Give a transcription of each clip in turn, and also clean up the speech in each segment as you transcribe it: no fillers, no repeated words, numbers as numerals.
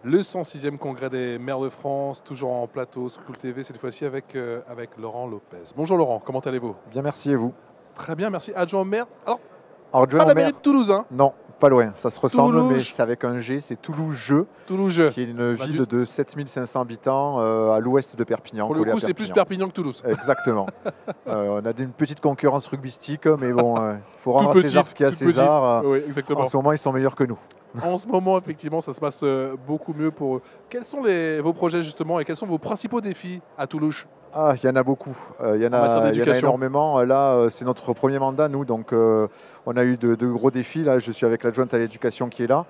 Le 106e congrès des maires de France, toujours en plateau, School TV, cette fois-ci avec Laurent Lopez. Bonjour Laurent, comment allez-vous? Bien, merci, et vous? Très bien, merci. Adjoint au maire. Alors, Adjoint pas au la maire, mairie de Toulouse, hein? non, pas loin, ça se ressemble, Toulouse. mais c'est avec un G, c'est Toulouse-Jeu, Toulouse. qui est une ville de 7500 habitants à l'ouest de Perpignan. Pour le coup, c'est plus Perpignan que Toulouse. Exactement. On a une petite concurrence rugbystique, mais bon, il faut rendre Tout à César ce qu'il y a à César. Oui, exactement. En ce moment, ils sont meilleurs que nous. En ce moment, effectivement, ça se passe beaucoup mieux pour eux. Quels sont vos projets, justement, et quels sont vos principaux défis à Toulouse? Ah, il y en a beaucoup, il y en a énormément. Là, c'est notre premier mandat, nous, donc on a eu de gros défis. Là, je suis avec l'adjointe à l'éducation qui est là,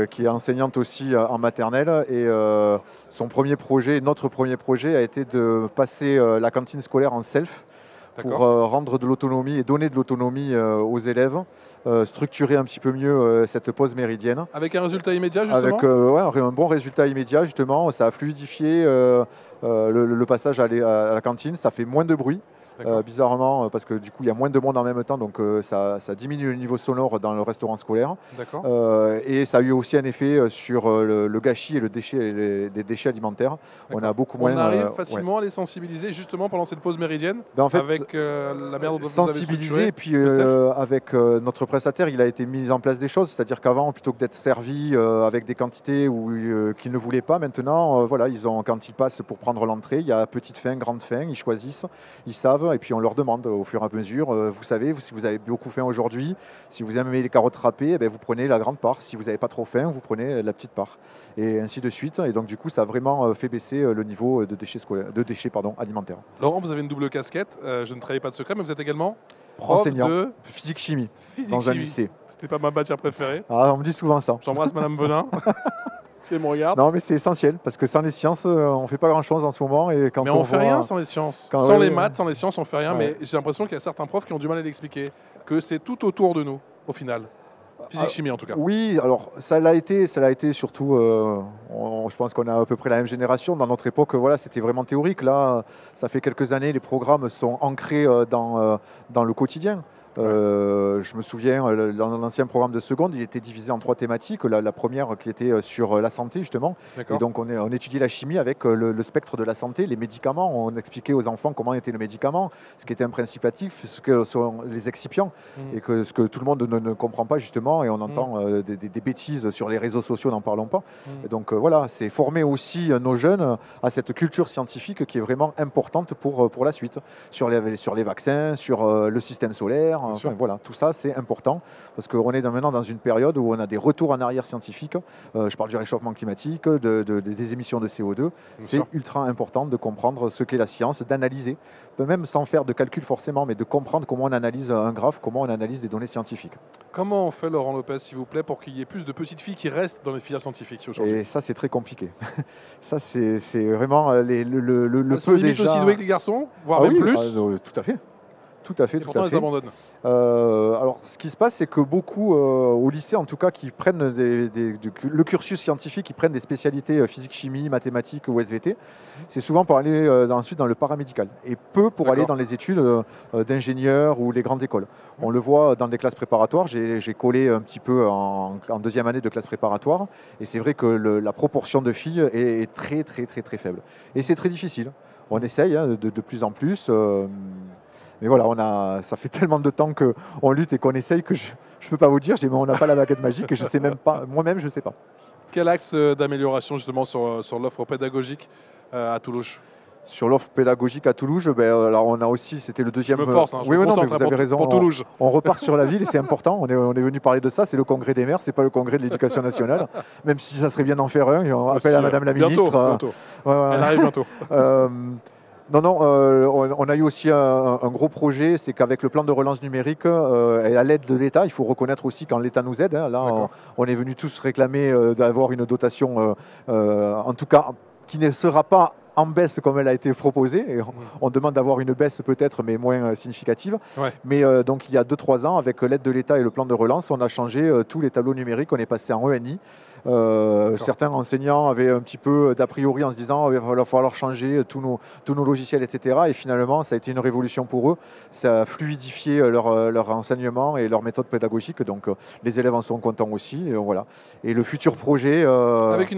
qui est enseignante aussi en maternelle. Et son premier projet, notre premier projet, a été de passer la cantine scolaire en self pour rendre de l'autonomie et donner de l'autonomie aux élèves, structurer un petit peu mieux cette pause méridienne. Avec un résultat immédiat, justement? Avec un bon résultat immédiat, justement. Ça a fluidifié le passage à la cantine. Ça fait moins de bruit. Bizarrement, parce que du coup il y a moins de monde en même temps, donc ça diminue le niveau sonore dans le restaurant scolaire. Et ça a eu aussi un effet sur le gâchis et les déchets alimentaires. On a beaucoup moins. On arrive facilement à les sensibiliser justement pendant cette pause méridienne, en fait, avec la manière dont vous avez sensibiliser, et puis avec notre prestataire, il a été mis en place des choses, c'est-à-dire qu'avant, plutôt que d'être servi avec des quantités qu'ils ne voulaient pas, maintenant, voilà, quand ils passent pour prendre l'entrée, il y a petite faim, grande faim, ils choisissent, ils savent. Et puis on leur demande au fur et à mesure, vous savez, si vous avez beaucoup faim aujourd'hui, si vous aimez les carottes râpées, vous prenez la grande part. Si vous n'avez pas trop faim, vous prenez la petite part. Et ainsi de suite. Et donc du coup, ça a vraiment fait baisser le niveau de déchets alimentaires. Laurent, vous avez une double casquette. Je ne trahis pas de secret, mais vous êtes également prof enseignant de physique-chimie dans un lycée. C'était pas ma matière préférée. Ah, on me dit souvent ça. J'embrasse Madame Venin. Si elle me regarde. Non, mais c'est essentiel, parce que sans les sciences, on ne fait pas grand-chose en ce moment. Et quand mais on ne fait rien sans les sciences. Sans les maths, sans les sciences, on ne fait rien. Mais j'ai l'impression qu'il y a certains profs qui ont du mal à l'expliquer, que c'est tout autour de nous, au final. Physique-chimie, en tout cas. Oui, alors ça l'a été surtout, je pense qu'on a à peu près la même génération. Dans notre époque, voilà, c'était vraiment théorique. Là, ça fait quelques années, les programmes sont ancrés dans le quotidien. Je me souviens, l'ancien programme de seconde, il était divisé en 3 thématiques. La première qui était sur la santé, justement. Et donc, on étudiait la chimie avec le spectre de la santé, les médicaments. On expliquait aux enfants comment était le médicament, ce qui était un principe actif, ce que sont les excipients, et ce que tout le monde ne comprend pas, justement. Et on entend des bêtises sur les réseaux sociaux, n'en parlons pas. Et donc, voilà, c'est former aussi nos jeunes à cette culture scientifique qui est vraiment importante pour la suite. Sur les vaccins, sur le système solaire. Enfin, voilà, tout ça c'est important parce qu'on est maintenant dans une période où on a des retours en arrière scientifiques. Je parle du réchauffement climatique, des émissions de CO2. C'est ultra important de comprendre ce qu'est la science, d'analyser, même sans faire de calcul forcément, mais de comprendre comment on analyse un graphe, comment on analyse des données scientifiques. Comment on fait, Laurent Lopez, s'il vous plaît, pour qu'il y ait plus de petites filles qui restent dans les filières scientifiques aujourd'hui? Et ça, c'est très compliqué. Ça, c'est vraiment le peu sont limite aussi doués que les garçons, voire même plus. Tout à fait. Tout à fait. Pourtant, ils abandonnent. Alors, ce qui se passe, c'est que beaucoup, au lycée en tout cas, qui prennent le cursus scientifique, qui prennent des spécialités physique, chimie, mathématiques ou SVT, c'est souvent pour aller ensuite dans le paramédical et peu pour aller dans les études d'ingénieur ou les grandes écoles. On le voit dans des classes préparatoires. J'ai collé un petit peu en deuxième année de classe préparatoire et c'est vrai que la proportion de filles est très, très, très, très faible. Et c'est très difficile. On essaye de plus en plus. Mais voilà, ça fait tellement de temps qu'on lutte et qu'on essaye que je ne peux pas vous dire, on n'a pas la baguette magique et je ne sais même pas, moi-même je ne sais pas. Quel axe d'amélioration justement sur l'offre pédagogique à Toulouse? Sur l'offre pédagogique à Toulouse, alors on a aussi, c'était le deuxième... Je me force, oui, non, mais vous avez raison. Pour Toulouse. On repart sur la ville et c'est important. On est venu parler de ça, c'est le congrès des maires, c'est pas le congrès de l'éducation nationale. Même si ça serait bien d'en faire un, on appelle à Madame la ministre. Bientôt. Elle arrive bientôt. Non, on a eu aussi un gros projet, c'est qu'avec le plan de relance numérique et à l'aide de l'État, il faut reconnaître aussi quand l'État nous aide. Là, on est venus tous réclamer d'avoir une dotation, en tout cas, qui ne sera pas en baisse comme elle a été proposée. Et on demande d'avoir une baisse peut-être, mais moins significative. Mais donc il y a 2-3 ans, avec l'aide de l'État et le plan de relance, on a changé tous les tableaux numériques. On est passé en ENI. Certains enseignants avaient un petit peu d'a priori en se disant il va falloir changer tous nos logiciels, etc. Et finalement, ça a été une révolution pour eux. Ça a fluidifié leur enseignement et leur méthode pédagogique. Donc, les élèves en sont contents aussi. Et, voilà. Et le futur projet... Avec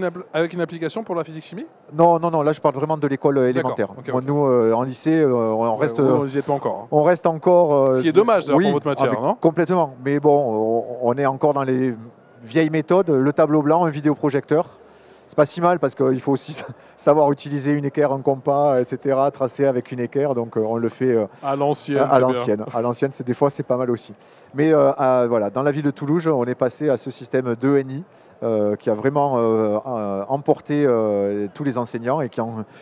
une application pour la physique-chimie ? Non, là, je parle vraiment de l'école élémentaire. Okay. Nous, en lycée, on reste... Vous n'y êtes pas encore. On reste encore... ce qui est dommage pour votre matière, non ? Complètement. Mais bon, on est encore dans les vieilles méthodes. Le tableau blanc, un vidéoprojecteur. C'est pas si mal parce qu'il faut aussi savoir utiliser une équerre, un compas, etc., tracer avec une équerre. Donc on le fait à l'ancienne. À l'ancienne, des fois c'est pas mal aussi. Mais voilà, dans la ville de Toulouse, on est passé à ce système 2NI qui a vraiment emporté tous les enseignants et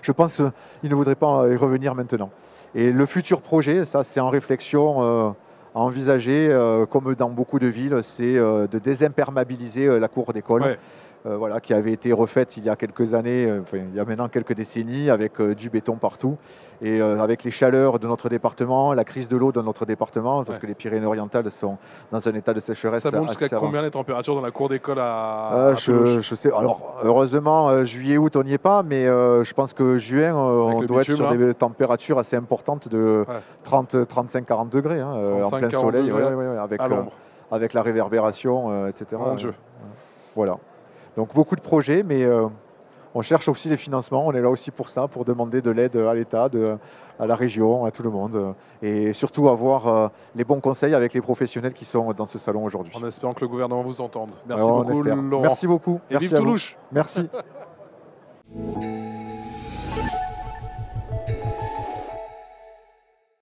je pense qu'ils ne voudraient pas y revenir maintenant. Et le futur projet, ça c'est en réflexion à envisager, comme dans beaucoup de villes, c'est de désimperméabiliser la cour d'école. Ouais. Voilà, qui avait été refaite il y a quelques années, il y a maintenant quelques décennies, avec du béton partout. Et avec les chaleurs de notre département, la crise de l'eau de notre département, parce que les Pyrénées-Orientales sont dans un état de sécheresse. Ça monte jusqu'à combien les températures dans la cour d'école à Toulouse ? Je sais. Alors, heureusement, juillet, août, on n'y est pas, mais je pense que juin, on doit être sur des températures assez importantes de 30, 35, 40 degrés en plein soleil, avec la réverbération, etc. Mon Dieu. Voilà. Donc beaucoup de projets, mais on cherche aussi les financements. On est là aussi pour ça, pour demander de l'aide à l'État, à la région, à tout le monde. Et surtout avoir les bons conseils avec les professionnels qui sont dans ce salon aujourd'hui. En espérant que le gouvernement vous entende. Merci beaucoup, Laurent. Merci beaucoup. Et vive Toulouse. Merci.